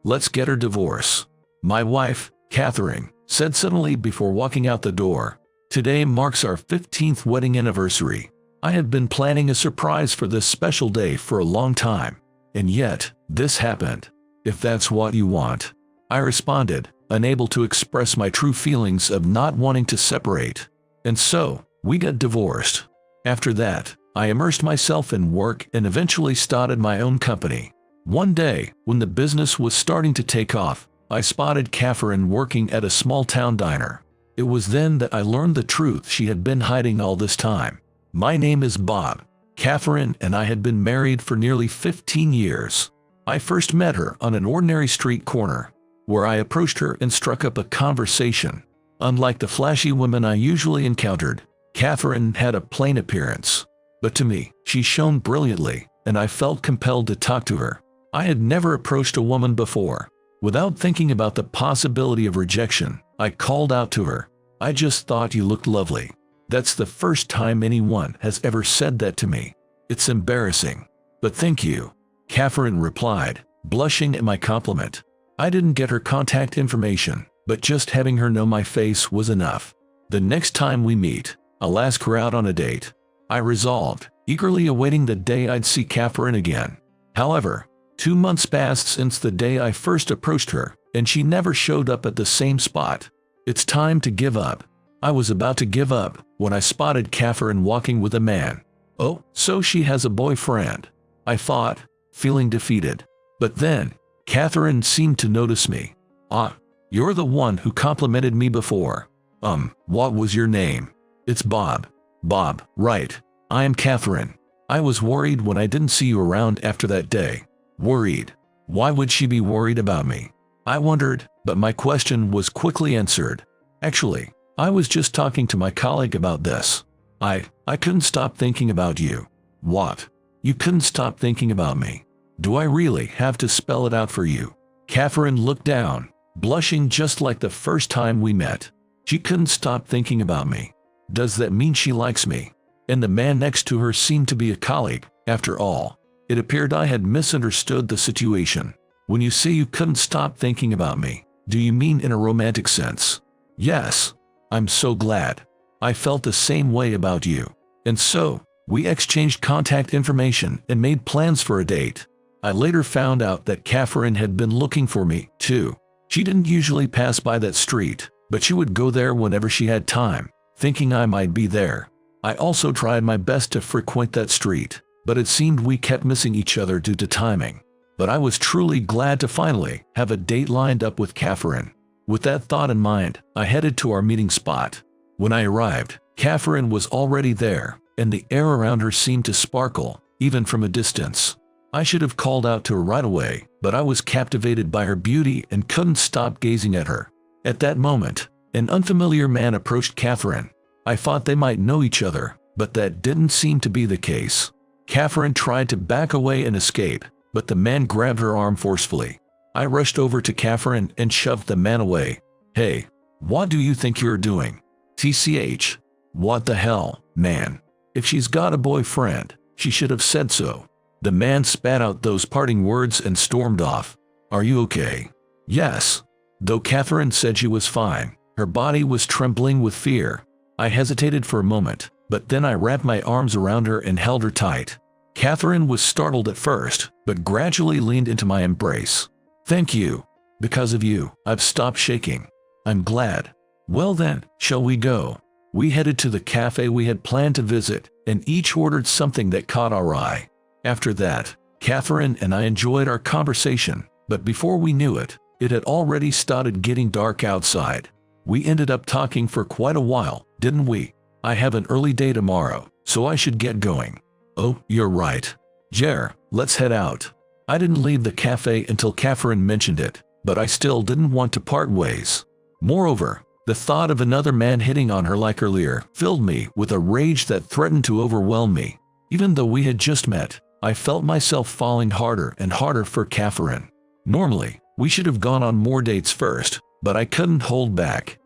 let's get her divorce," my wife, Catherine, said suddenly before walking out the door. "Today marks our 15th wedding anniversary. I have been planning a surprise for this special day for a long time. And yet, this happened. If that's what you want," I responded, unable to express my true feelings of not wanting to separate. And so, we got divorced. After that, I immersed myself in work and eventually started my own company. One day, when the business was starting to take off, I spotted Catherine working at a small-town diner. It was then that I learned the truth she had been hiding all this time. My name is Bob. Catherine and I had been married for nearly 15 years. I first met her on an ordinary street corner, where I approached her and struck up a conversation. Unlike the flashy women I usually encountered, Catherine had a plain appearance. But to me, she shone brilliantly, and I felt compelled to talk to her. I had never approached a woman before. Without thinking about the possibility of rejection, I called out to her, "I just thought you looked lovely." That's the first time anyone has ever said that to me. It's embarrassing. "But thank you," Catherine replied, blushing at my compliment. I didn't get her contact information, but just having her know my face was enough. The next time we meet, I'll ask her out on a date, I resolved, eagerly awaiting the day I'd see Catherine again. However, 2 months passed since the day I first approached her, and she never showed up at the same spot. It's time to give up. I was about to give up when I spotted Catherine walking with a man. Oh, so she has a boyfriend, I thought, feeling defeated. But then, Catherine seemed to notice me. "Ah, you're the one who complimented me before. What was your name?" "It's Bob." "Bob, right. I am Catherine. I was worried when I didn't see you around after that day." Worried? Why would she be worried about me? I wondered, but my question was quickly answered. Actually, I was just talking to my colleague about this. I couldn't stop thinking about you." "What? You couldn't stop thinking about me? Do I really have to spell it out for you?" Catherine looked down, blushing just like the first time we met. She couldn't stop thinking about me. Does that mean she likes me? And the man next to her seemed to be a colleague, after all. It appeared I had misunderstood the situation. "When you say you couldn't stop thinking about me, do you mean in a romantic sense?" "Yes." "I'm so glad. I felt the same way about you." And so, we exchanged contact information and made plans for a date. I later found out that Catherine had been looking for me, too. She didn't usually pass by that street, but she would go there whenever she had time, thinking I might be there. I also tried my best to frequent that street, but it seemed we kept missing each other due to timing. But I was truly glad to finally have a date lined up with Catherine. With that thought in mind, I headed to our meeting spot. When I arrived, Catherine was already there, and the air around her seemed to sparkle, even from a distance. I should have called out to her right away, but I was captivated by her beauty and couldn't stop gazing at her. At that moment, an unfamiliar man approached Catherine. I thought they might know each other, but that didn't seem to be the case. Catherine tried to back away and escape, but the man grabbed her arm forcefully. I rushed over to Catherine and shoved the man away. "Hey, what do you think you're doing? TCH. What the hell, man? If she's got a boyfriend, she should have said so." The man spat out those parting words and stormed off. "Are you okay?" "Yes." Though Catherine said she was fine, her body was trembling with fear. I hesitated for a moment, but then I wrapped my arms around her and held her tight. Catherine was startled at first, but gradually leaned into my embrace. "Thank you. Because of you, I've stopped shaking. I'm glad." "Well then, shall we go?" We headed to the cafe we had planned to visit, and each ordered something that caught our eye. After that, Catherine and I enjoyed our conversation, but before we knew it, it had already started getting dark outside. We ended up talking for quite a while, didn't we? "I have an early day tomorrow, so I should get going." "Oh, you're right. Jer, let's head out." I didn't leave the cafe until Catherine mentioned it, but I still didn't want to part ways. Moreover, the thought of another man hitting on her like earlier filled me with a rage that threatened to overwhelm me. Even though we had just met, I felt myself falling harder and harder for Catherine. Normally, we should have gone on more dates first, but I couldn't hold back.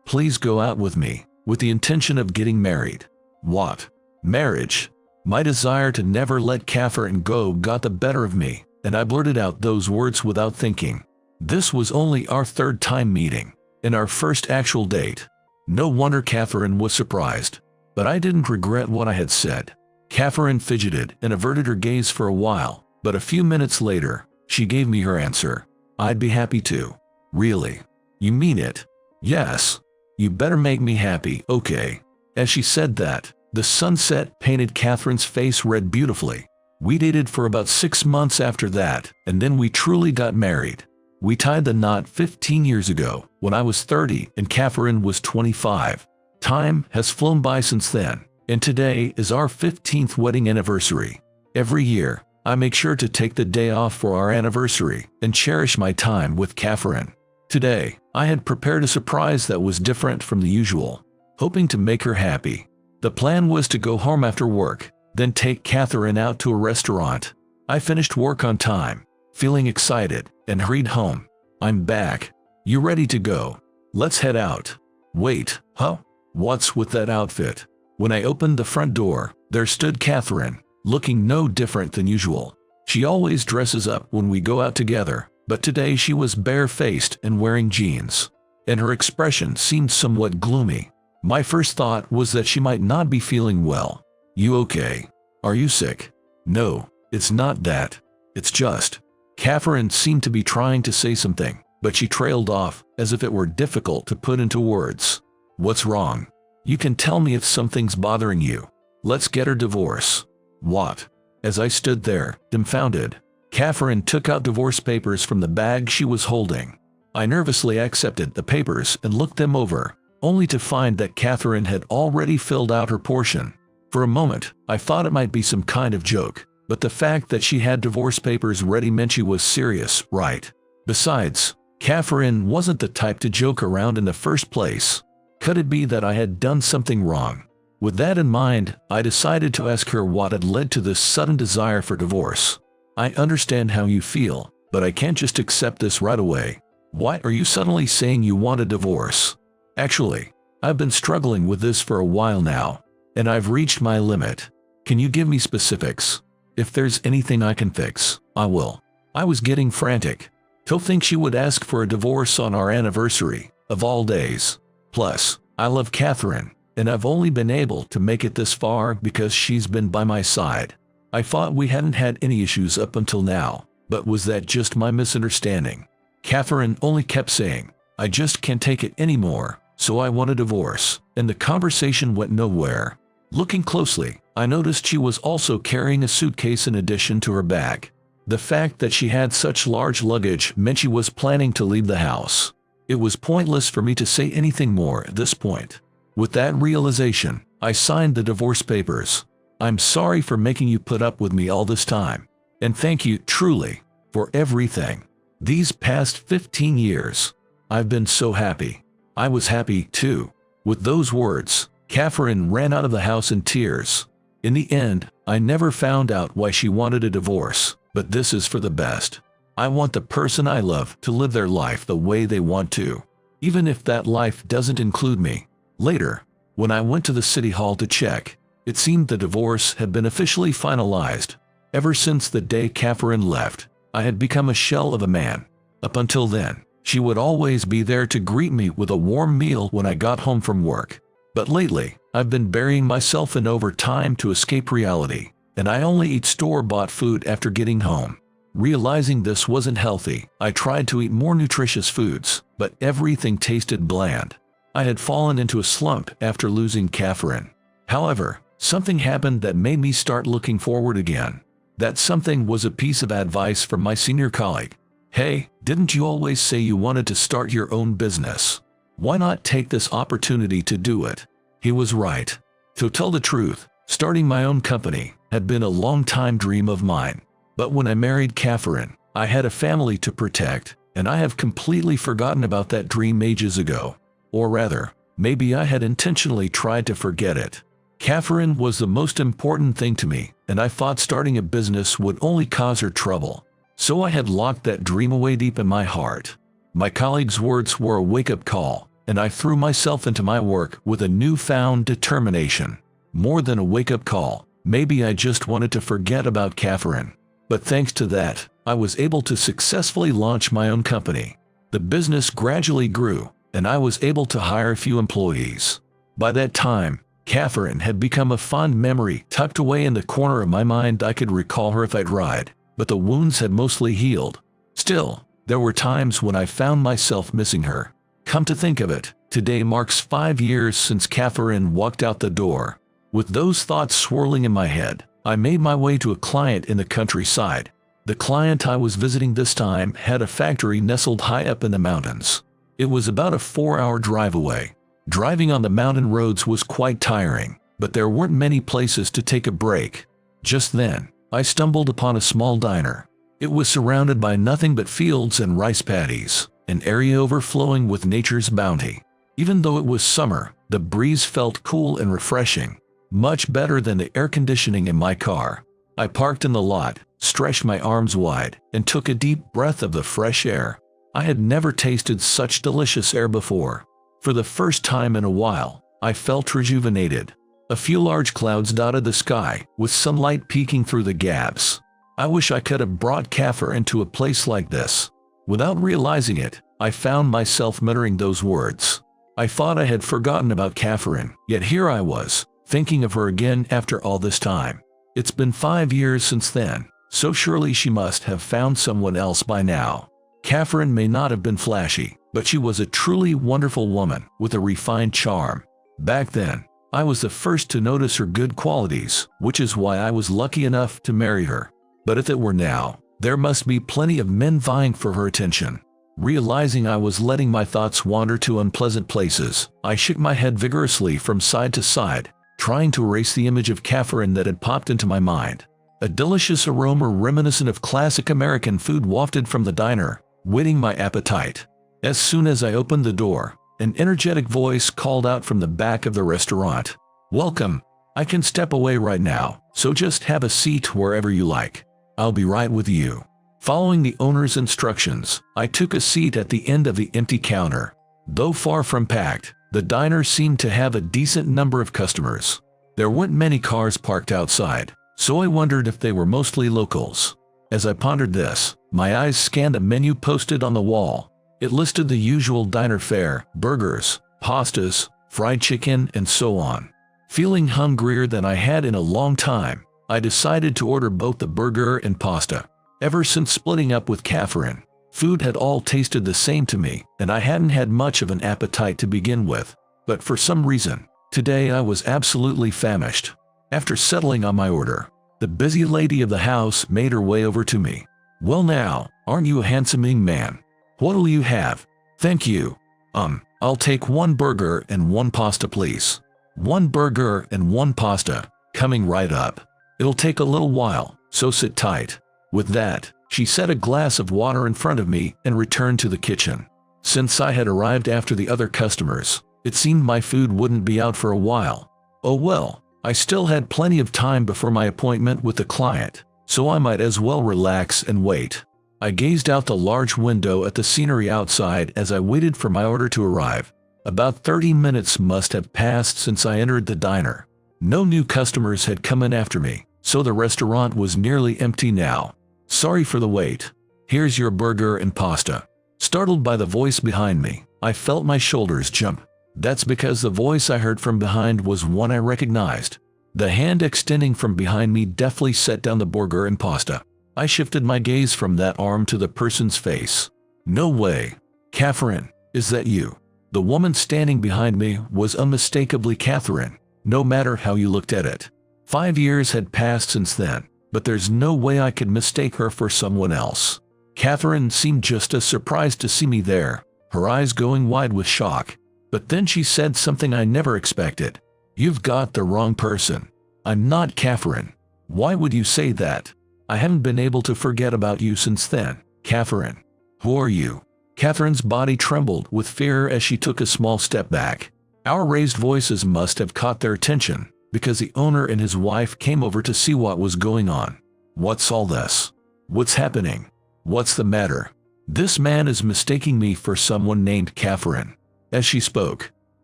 Please go out with me, with the intention of getting married." "What? Marriage?" My desire to never let Catherine go got the better of me. and I blurted out those words without thinking. This was only our third time meeting, and our first actual date. No wonder Catherine was surprised. But I didn't regret what I had said. Catherine fidgeted and averted her gaze for a while, but a few minutes later, she gave me her answer. I'd be happy to. Really? You mean it? Yes. You better make me happy, okay? As she said that, the sunset painted Catherine's face red beautifully. We dated for about 6 months after that, and then we truly got married. We tied the knot 15 years ago, when I was 30 and Catherine was 25. Time has flown by since then, and today is our 15th wedding anniversary. Every year, I make sure to take the day off for our anniversary and cherish my time with Catherine. Today, I had prepared a surprise that was different from the usual, hoping to make her happy. The plan was to go home after work, then take Catherine out to a restaurant. I finished work on time, feeling excited, and hurried home. I'm back. You ready to go? Let's head out. Wait, huh? What's with that outfit? When I opened the front door, there stood Catherine, looking no different than usual. She always dresses up when we go out together, but today she was bare-faced and wearing jeans, and her expression seemed somewhat gloomy. My first thought was that she might not be feeling well. You okay? Are you sick? No, it's not that. It's just. Catherine seemed to be trying to say something, but she trailed off as if it were difficult to put into words. What's wrong? You can tell me if something's bothering you. Let's get her divorce. What? As I stood there, dumbfounded, Catherine took out divorce papers from the bag she was holding. I nervously accepted the papers and looked them over, only to find that Catherine had already filled out her portion. For a moment, I thought it might be some kind of joke, but the fact that she had divorce papers ready meant she was serious, right? Besides, Catherine wasn't the type to joke around in the first place. Could it be that I had done something wrong? With that in mind, I decided to ask her what had led to this sudden desire for divorce. I understand how you feel, but I can't just accept this right away. Why are you suddenly saying you want a divorce? Actually, I've been struggling with this for a while now, and I've reached my limit. Can you give me specifics? If there's anything I can fix, I will. I was getting frantic. To think she would ask for a divorce on our anniversary, of all days. Plus, I love Catherine, and I've only been able to make it this far because she's been by my side. I thought we hadn't had any issues up until now, but was that just my misunderstanding? Catherine only kept saying, I just can't take it anymore, so I want a divorce, and the conversation went nowhere. Looking closely, I noticed she was also carrying a suitcase in addition to her bag. The fact that she had such large luggage meant she was planning to leave the house. It was pointless for me to say anything more at this point. With that realization, I signed the divorce papers. I'm sorry for making you put up with me all this time. And thank you, truly, for everything. These past 15 years, I've been so happy. I was happy, too. With those words, Catherine ran out of the house in tears. In the end, I never found out why she wanted a divorce, but this is for the best. I want the person I love to live their life the way they want to, even if that life doesn't include me. Later, when I went to the city hall to check, it seemed the divorce had been officially finalized. Ever since the day Catherine left, I had become a shell of a man. Up until then, she would always be there to greet me with a warm meal when I got home from work. But lately, I've been burying myself in overtime to escape reality, and I only eat store-bought food after getting home. Realizing this wasn't healthy, I tried to eat more nutritious foods, but everything tasted bland. I had fallen into a slump after losing Catherine. However, something happened that made me start looking forward again. That something was a piece of advice from my senior colleague. Hey, didn't you always say you wanted to start your own business? Why not take this opportunity to do it? He was right. To tell the truth, starting my own company had been a long-time dream of mine. But when I married Catherine, I had a family to protect, and I have completely forgotten about that dream ages ago. Or rather, maybe I had intentionally tried to forget it. Catherine was the most important thing to me, and I thought starting a business would only cause her trouble. So I had locked that dream away deep in my heart. My colleague's words were a wake-up call, and I threw myself into my work with a newfound determination. More than a wake-up call, maybe I just wanted to forget about Catherine. But thanks to that, I was able to successfully launch my own company. The business gradually grew, and I was able to hire a few employees. By that time, Catherine had become a fond memory tucked away in the corner of my mind. I could recall her if I'd tried, but the wounds had mostly healed. Still, there were times when I found myself missing her. Come to think of it, today marks 5 years since Catherine walked out the door. With those thoughts swirling in my head, I made my way to a client in the countryside. The client I was visiting this time had a factory nestled high up in the mountains. It was about a 4-hour drive away. Driving on the mountain roads was quite tiring, but there weren't many places to take a break. Just then, I stumbled upon a small diner. It was surrounded by nothing but fields and rice paddies, an area overflowing with nature's bounty. Even though it was summer, the breeze felt cool and refreshing, much better than the air conditioning in my car. I parked in the lot, stretched my arms wide, and took a deep breath of the fresh air. I had never tasted such delicious air before. For the first time in a while, I felt rejuvenated. A few large clouds dotted the sky, with sunlight peeking through the gaps. I wish I could have brought Catherine to a place like this. Without realizing it, I found myself muttering those words. I thought I had forgotten about Catherine, yet here I was, thinking of her again after all this time. It's been 5 years since then, so surely she must have found someone else by now. Catherine may not have been flashy, but she was a truly wonderful woman with a refined charm. Back then, I was the first to notice her good qualities, which is why I was lucky enough to marry her. But if it were now, there must be plenty of men vying for her attention. Realizing I was letting my thoughts wander to unpleasant places, I shook my head vigorously from side to side, trying to erase the image of Catherine that had popped into my mind. A delicious aroma reminiscent of classic American food wafted from the diner, whetting my appetite. As soon as I opened the door, an energetic voice called out from the back of the restaurant. "Welcome. I can step away right now, so just have a seat wherever you like. I'll be right with you." Following the owner's instructions, I took a seat at the end of the empty counter. Though far from packed, the diner seemed to have a decent number of customers. There weren't many cars parked outside, so I wondered if they were mostly locals. As I pondered this, my eyes scanned a menu posted on the wall. It listed the usual diner fare: burgers, pastas, fried chicken, and so on. Feeling hungrier than I had in a long time, I decided to order both the burger and pasta. Ever since splitting up with Catherine, food had all tasted the same to me, and I hadn't had much of an appetite to begin with. But for some reason, today I was absolutely famished. After settling on my order, the busy lady of the house made her way over to me. "Well now, aren't you a handsome young man? What'll you have?" "Thank you. I'll take 1 burger and 1 pasta, please." "1 burger and 1 pasta, coming right up. It'll take a little while, so sit tight." With that, she set a glass of water in front of me and returned to the kitchen. Since I had arrived after the other customers, it seemed my food wouldn't be out for a while. Oh well, I still had plenty of time before my appointment with the client, so I might as well relax and wait. I gazed out the large window at the scenery outside as I waited for my order to arrive. About 30 minutes must have passed since I entered the diner. No new customers had come in after me, so the restaurant was nearly empty now. "Sorry for the wait. Here's your burger and pasta." Startled by the voice behind me, I felt my shoulders jump. That's because the voice I heard from behind was one I recognized. The hand extending from behind me deftly set down the burger and pasta. I shifted my gaze from that arm to the person's face. "No way. Catherine, is that you?" The woman standing behind me was unmistakably Catherine, no matter how you looked at it. 5 years had passed since then, but there's no way I could mistake her for someone else. Catherine seemed just as surprised to see me there, her eyes going wide with shock. But then she said something I never expected. "You've got the wrong person. I'm not Catherine." "Why would you say that? I haven't been able to forget about you since then, Catherine." "Who are you?" Catherine's body trembled with fear as she took a small step back. Our raised voices must have caught their attention, because the owner and his wife came over to see what was going on. "What's all this? What's happening? What's the matter?" "This man is mistaking me for someone named Catherine." As she spoke,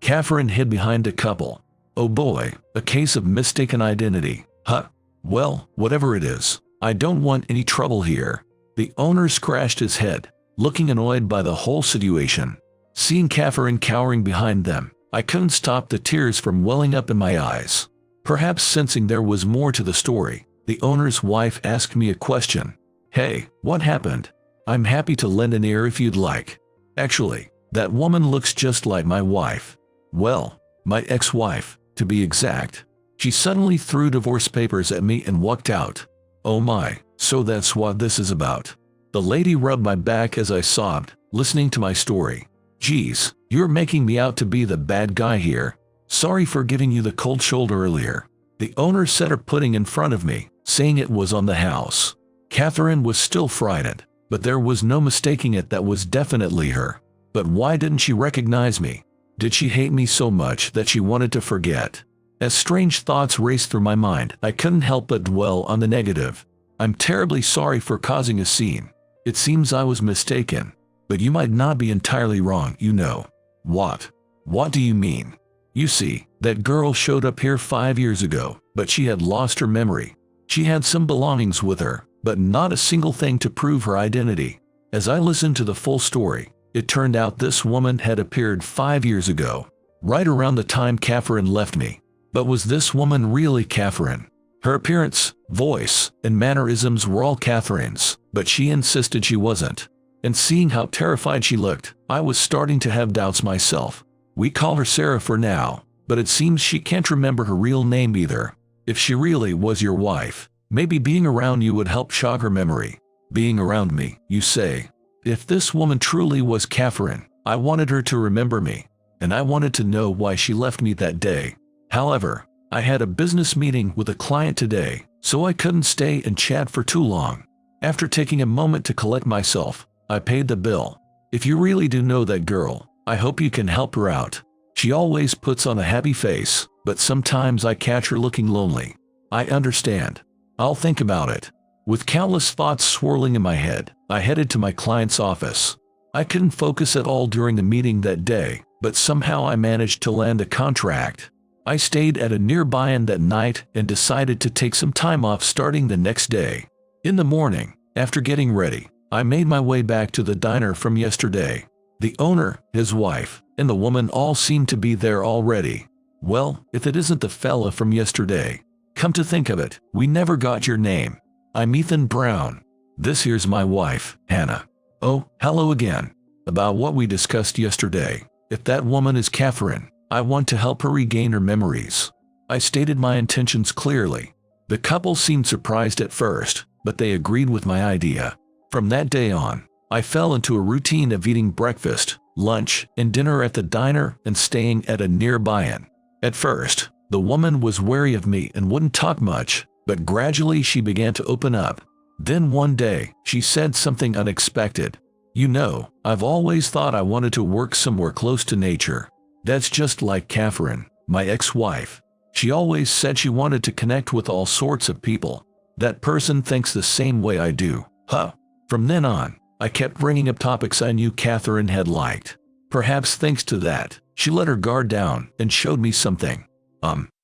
Catherine hid behind a couple. "Oh boy, a case of mistaken identity, huh? Well, whatever it is, I don't want any trouble here." The owner scratched his head, looking annoyed by the whole situation. Seeing Catherine cowering behind them, I couldn't stop the tears from welling up in my eyes. Perhaps sensing there was more to the story, the owner's wife asked me a question. "Hey, what happened? I'm happy to lend an ear if you'd like. Actually, that woman looks just like my wife. Well, my ex-wife, to be exact." She suddenly threw divorce papers at me and walked out. Oh my, so that's what this is about. The lady rubbed my back as I sobbed, listening to my story. "Geez, you're making me out to be the bad guy here. Sorry for giving you the cold shoulder earlier." The owner set her pudding in front of me, saying it was on the house. Catherine was still frightened, but there was no mistaking it, that was definitely her. But why didn't she recognize me? Did she hate me so much that she wanted to forget? As strange thoughts raced through my mind, I couldn't help but dwell on the negative. "I'm terribly sorry for causing a scene. It seems I was mistaken. But you might not be entirely wrong, you know." "What? What do you mean?" "You see, that girl showed up here 5 years ago, but she had lost her memory. She had some belongings with her, but not a single thing to prove her identity." As I listened to the full story, it turned out this woman had appeared 5 years ago, right around the time Catherine left me. But was this woman really Catherine? Her appearance, voice, and mannerisms were all Catherine's, but she insisted she wasn't. And seeing how terrified she looked, I was starting to have doubts myself. We call her Sarah for now, but it seems she can't remember her real name either. If she really was your wife, maybe being around you would help jog her memory. Being around me, you say? If this woman truly was Catherine, I wanted her to remember me, and I wanted to know why she left me that day. However, I had a business meeting with a client today, so I couldn't stay and chat for too long. After taking a moment to collect myself, I paid the bill. "If you really do know that girl, I hope you can help her out. She always puts on a happy face, but sometimes I catch her looking lonely." "I understand. I'll think about it." With countless thoughts swirling in my head, I headed to my client's office. I couldn't focus at all during the meeting that day, but somehow I managed to land a contract. I stayed at a nearby inn that night and decided to take some time off starting the next day. In the morning, after getting ready, I made my way back to the diner from yesterday. The owner, his wife, and the woman all seemed to be there already. "Well, if it isn't the fella from yesterday. Come to think of it, we never got your name." "I'm Ethan Brown. This here's my wife, Hannah." "Oh, hello again. About what we discussed yesterday. If that woman is Catherine, I want to help her regain her memories." I stated my intentions clearly. The couple seemed surprised at first, but they agreed with my idea. From that day on, I fell into a routine of eating breakfast, lunch, and dinner at the diner and staying at a nearby inn. At first, the woman was wary of me and wouldn't talk much, but gradually she began to open up. Then one day, she said something unexpected. "You know, I've always thought I wanted to work somewhere close to nature. That's just like Catherine, my ex-wife. She always said she wanted to connect with all sorts of people. That person thinks the same way I do, huh?" From then on, I kept bringing up topics I knew Catherine had liked. Perhaps thanks to that, she let her guard down and showed me something.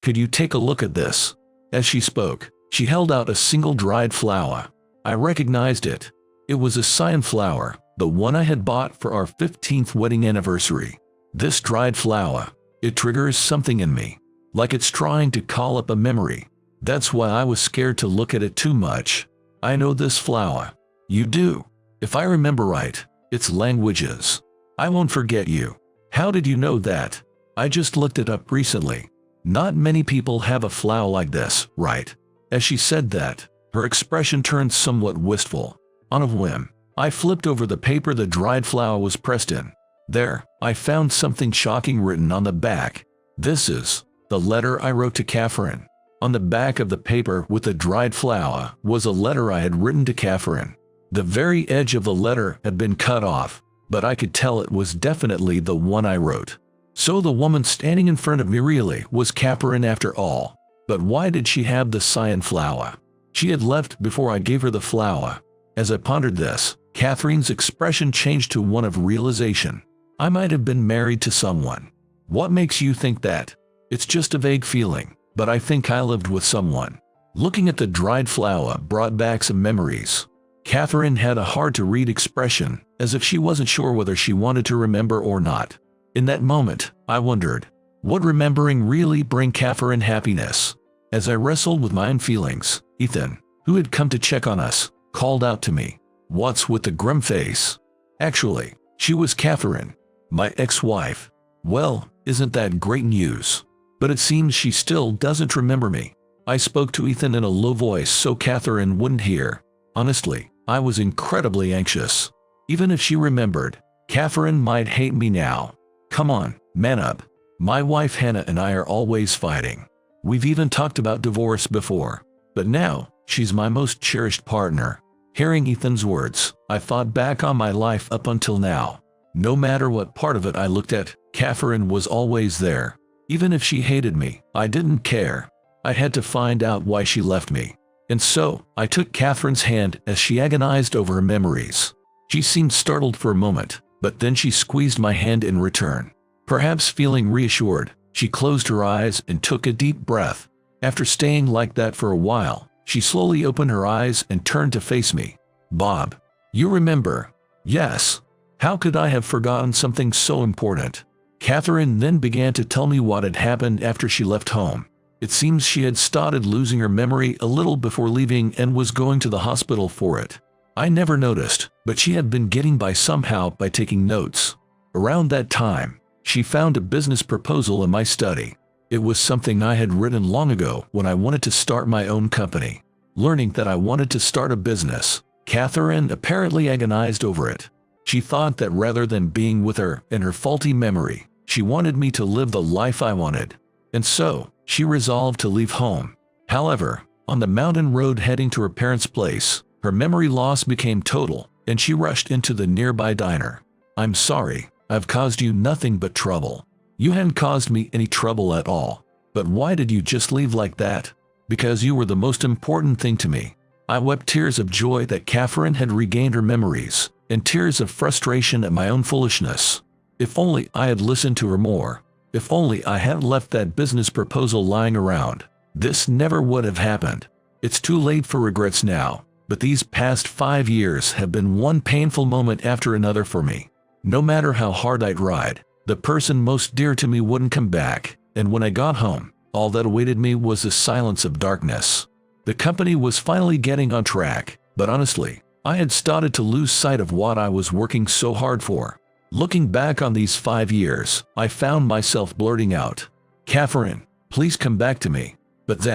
Could you take a look at this?" As she spoke, she held out a single dried flower. I recognized it. It was a cyan flower, the one I had bought for our 15th wedding anniversary. This dried flower, it triggers something in me, like it's trying to call up a memory. That's why I was scared to look at it too much. "I know this flower." "You do?" "If I remember right, it's languages. I won't forget you." "How did you know that?" "I just looked it up recently. Not many people have a flower like this, right?" As she said that, her expression turned somewhat wistful. On a whim, I flipped over the paper the dried flower was pressed in. There, I found something shocking written on the back. "This is the letter I wrote to Catherine." On the back of the paper with the dried flower was a letter I had written to Catherine. The very edge of the letter had been cut off, but I could tell it was definitely the one I wrote. So the woman standing in front of me really was Catherine after all. But why did she have the cyan flower? She had left before I gave her the flower. As I pondered this, Catherine's expression changed to one of realization. I might have been married to someone. "What makes you think that?" "It's just a vague feeling, but I think I lived with someone." Looking at the dried flower brought back some memories. Catherine had a hard-to-read expression, as if she wasn't sure whether she wanted to remember or not. In that moment, I wondered, would remembering really bring Catherine happiness? As I wrestled with my own feelings, Ethan, who had come to check on us, called out to me, "What's with the grim face?" Actually, she was Catherine, my ex-wife. Well, isn't that great news? But it seems she still doesn't remember me. I spoke to Ethan in a low voice so Catherine wouldn't hear. Honestly, I was incredibly anxious. Even if she remembered, Catherine might hate me now. Come on, man up. My wife Hannah and I are always fighting. We've even talked about divorce before. But now, she's my most cherished partner. Hearing Ethan's words, I thought back on my life up until now. No matter what part of it I looked at, Catherine was always there. Even if she hated me, I didn't care. I had to find out why she left me. And so, I took Catherine's hand as she agonized over her memories. She seemed startled for a moment, but then she squeezed my hand in return. Perhaps feeling reassured, she closed her eyes and took a deep breath. After staying like that for a while, she slowly opened her eyes and turned to face me. "Bob, you remember?" "Yes. How could I have forgotten something so important?" Catherine then began to tell me what had happened after she left home. It seems she had started losing her memory a little before leaving and was going to the hospital for it. I never noticed, but she had been getting by somehow by taking notes. Around that time, she found a business proposal in my study. It was something I had written long ago when I wanted to start my own company. Learning that I wanted to start a business, Catherine apparently agonized over it. She thought that rather than being with her and her faulty memory, she wanted me to live the life I wanted. And so, she resolved to leave home. However, on the mountain road heading to her parents' place, her memory loss became total, and she rushed into the nearby diner. "I'm sorry, I've caused you nothing but trouble." "You hadn't caused me any trouble at all. But why did you just leave like that?" "Because you were the most important thing to me." I wept tears of joy that Catherine had regained her memories, and tears of frustration at my own foolishness. If only I had listened to her more. If only I hadn't left that business proposal lying around. This never would have happened. It's too late for regrets now, but these past 5 years have been one painful moment after another for me. No matter how hard I tried, the person most dear to me wouldn't come back, and when I got home, all that awaited me was the silence of darkness. The company was finally getting on track, but honestly, I had started to lose sight of what I was working so hard for. Looking back on these 5 years, I found myself blurting out, "Catherine, please come back to me." But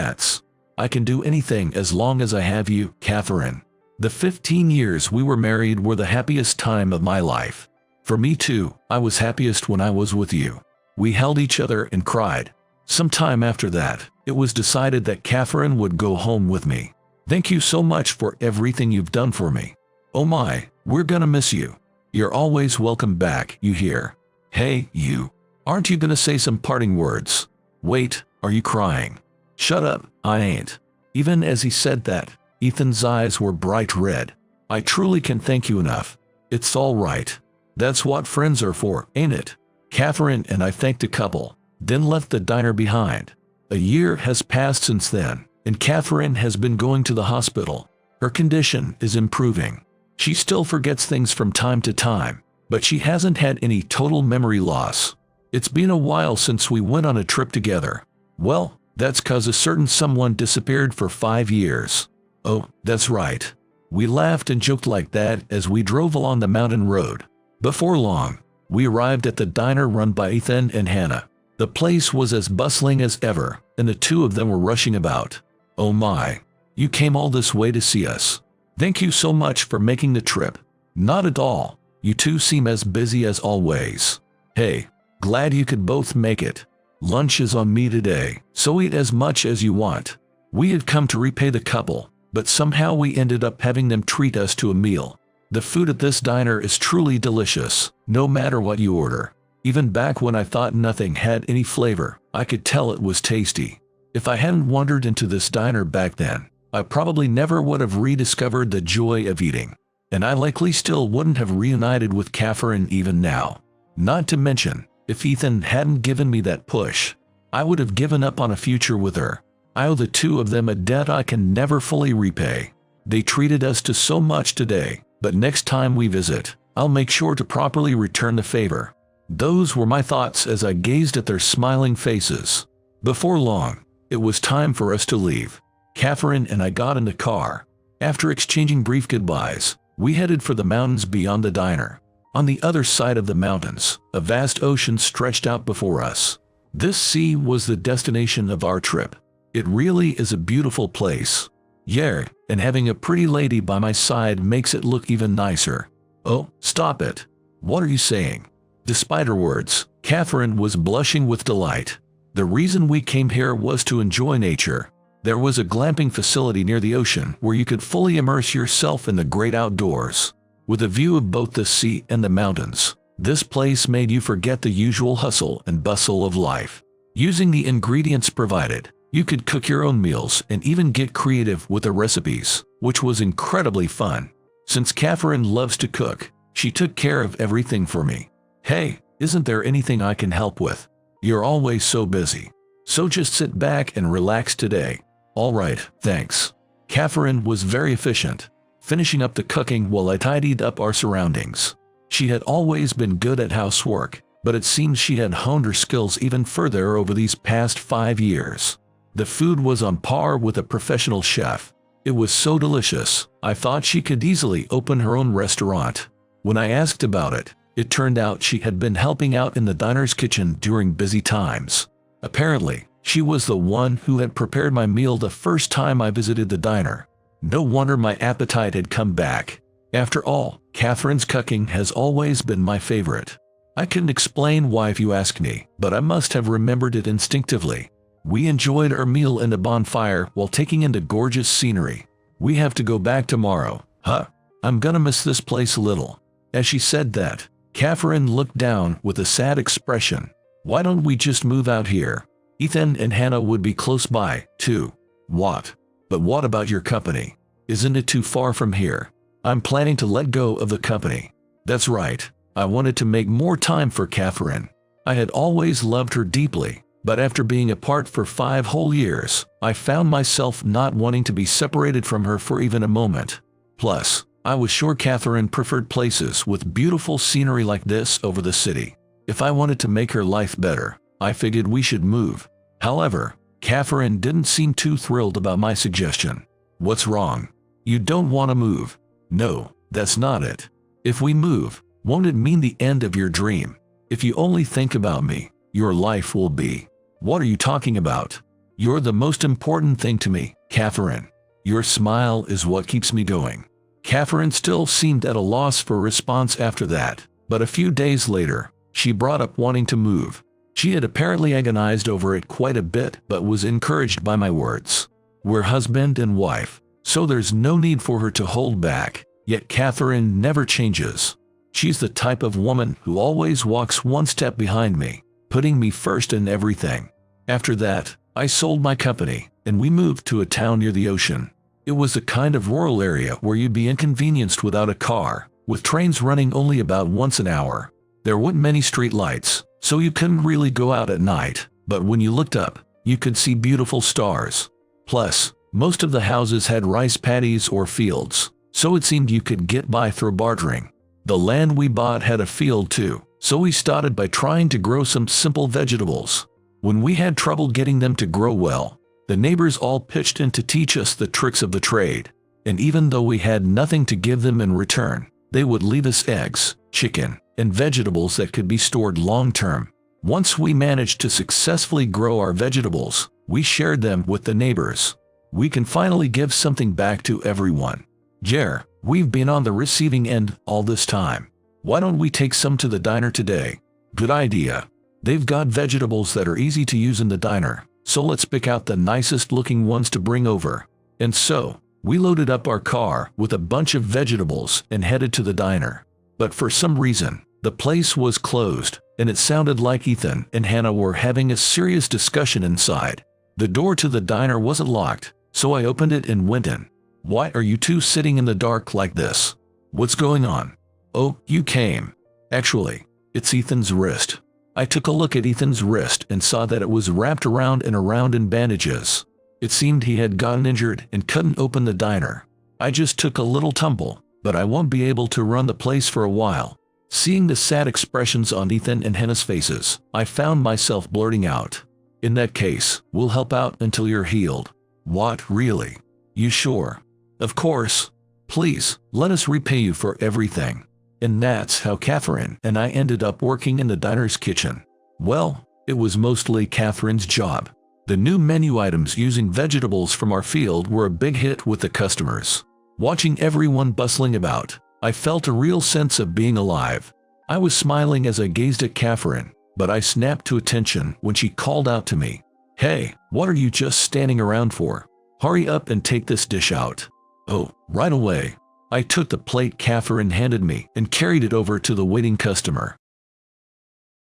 I can do anything as long as I have you, Catherine. The 15 years we were married were the happiest time of my life. For me too, I was happiest when I was with you. We held each other and cried. Sometime after that, it was decided that Catherine would go home with me. "Thank you so much for everything you've done for me. Oh my, we're gonna miss you. You're always welcome back, you hear? Hey, you. Aren't you gonna say some parting words?" "Wait, are you crying?" "Shut up, I ain't." Even as he said that, Ethan's eyes were bright red. "I truly can't thank you enough. It's all right. That's what friends are for, ain't it?" Catherine and I thanked the couple, then left the diner behind. A year has passed since then, and Catherine has been going to the hospital. Her condition is improving. She still forgets things from time to time, but she hasn't had any total memory loss. It's been a while since we went on a trip together. Well, that's 'cause a certain someone disappeared for 5 years. Oh, that's right. We laughed and joked like that as we drove along the mountain road. Before long, we arrived at the diner run by Ethan and Hannah. The place was as bustling as ever, and the two of them were rushing about. "Oh my, you came all this way to see us. Thank you so much for making the trip." "Not at all. You two seem as busy as always." "Hey, glad you could both make it. Lunch is on me today, so eat as much as you want." We had come to repay the couple, but somehow we ended up having them treat us to a meal. The food at this diner is truly delicious, no matter what you order. Even back when I thought nothing had any flavor, I could tell it was tasty. If I hadn't wandered into this diner back then, I probably never would have rediscovered the joy of eating. And I likely still wouldn't have reunited with Catherine even now. Not to mention, if Ethan hadn't given me that push, I would have given up on a future with her. I owe the two of them a debt I can never fully repay. They treated us to so much today, but next time we visit, I'll make sure to properly return the favor." Those were my thoughts as I gazed at their smiling faces. Before long, it was time for us to leave. Catherine and I got in the car. After exchanging brief goodbyes, we headed for the mountains beyond the diner. On the other side of the mountains, a vast ocean stretched out before us. This sea was the destination of our trip. It really is a beautiful place. Yeah, and having a pretty lady by my side makes it look even nicer. Oh, stop it. What are you saying? Despite her words, Catherine was blushing with delight. The reason we came here was to enjoy nature. There was a glamping facility near the ocean where you could fully immerse yourself in the great outdoors. With a view of both the sea and the mountains, this place made you forget the usual hustle and bustle of life. Using the ingredients provided, you could cook your own meals and even get creative with the recipes, which was incredibly fun. Since Catherine loves to cook, she took care of everything for me. "Hey, isn't there anything I can help with? You're always so busy. So just sit back and relax today." "All right, thanks." Catherine was very efficient, finishing up the cooking while I tidied up our surroundings. She had always been good at housework, but it seems she had honed her skills even further over these past 5 years. The food was on par with a professional chef. It was so delicious, I thought she could easily open her own restaurant. When I asked about it, it turned out she had been helping out in the diner's kitchen during busy times. Apparently, she was the one who had prepared my meal the first time I visited the diner. No wonder my appetite had come back. After all, Catherine's cooking has always been my favorite. I couldn't explain why if you ask me, but I must have remembered it instinctively. We enjoyed our meal in a bonfire while taking in the gorgeous scenery. "We have to go back tomorrow, huh? I'm gonna miss this place a little." As she said that, Catherine looked down with a sad expression. "Why don't we just move out here? Ethan and Hannah would be close by, too." "What? But what about your company? Isn't it too far from here?" "I'm planning to let go of the company." That's right. I wanted to make more time for Catherine. I had always loved her deeply, but after being apart for 5 whole years, I found myself not wanting to be separated from her for even a moment. Plus, I was sure Catherine preferred places with beautiful scenery like this over the city. If I wanted to make her life better, I figured we should move. However, Catherine didn't seem too thrilled about my suggestion. "What's wrong? You don't want to move?" "No, that's not it. If we move, won't it mean the end of your dream? If you only think about me, your life will be." "What are you talking about? You're the most important thing to me, Catherine. Your smile is what keeps me going." Catherine still seemed at a loss for a response after that, but a few days later, she brought up wanting to move. She had apparently agonized over it quite a bit but was encouraged by my words. We're husband and wife, so there's no need for her to hold back, yet Catherine never changes. She's the type of woman who always walks one step behind me, putting me first in everything. After that, I sold my company, and we moved to a town near the ocean. It was the kind of rural area where you'd be inconvenienced without a car, with trains running only about once an hour. There weren't many street lights, so you couldn't really go out at night, but when you looked up, you could see beautiful stars. Plus, most of the houses had rice paddies or fields, so it seemed you could get by through bartering. The land we bought had a field too, so we started by trying to grow some simple vegetables. When we had trouble getting them to grow well, the neighbors all pitched in to teach us the tricks of the trade, and even though we had nothing to give them in return, they would leave us eggs, chicken, and vegetables that could be stored long-term. Once we managed to successfully grow our vegetables, we shared them with the neighbors. We can finally give something back to everyone. Jer, we've been on the receiving end all this time. Why don't we take some to the diner today? Good idea. They've got vegetables that are easy to use in the diner, so let's pick out the nicest looking ones to bring over. And so, we loaded up our car with a bunch of vegetables and headed to the diner. But for some reason, the place was closed, and it sounded like Ethan and Hannah were having a serious discussion inside. The door to the diner wasn't locked, so I opened it and went in. "Why are you two sitting in the dark like this? What's going on?" "Oh, you came. Actually, it's Ethan's wrist." I took a look at Ethan's wrist and saw that it was wrapped around and around in bandages. It seemed he had gotten injured and couldn't open the diner. I just took a little tumble, but I won't be able to run the place for a while. Seeing the sad expressions on Ethan and Hannah's faces, I found myself blurting out, "In that case, we'll help out until you're healed." What, really? You sure? Of course. Please, let us repay you for everything. And that's how Catherine and I ended up working in the diner's kitchen. Well, it was mostly Catherine's job. The new menu items using vegetables from our field were a big hit with the customers. Watching everyone bustling about, I felt a real sense of being alive. I was smiling as I gazed at Catherine, but I snapped to attention when she called out to me, "Hey, what are you just standing around for? Hurry up and take this dish out." "Oh, right away." I took the plate Catherine handed me and carried it over to the waiting customer.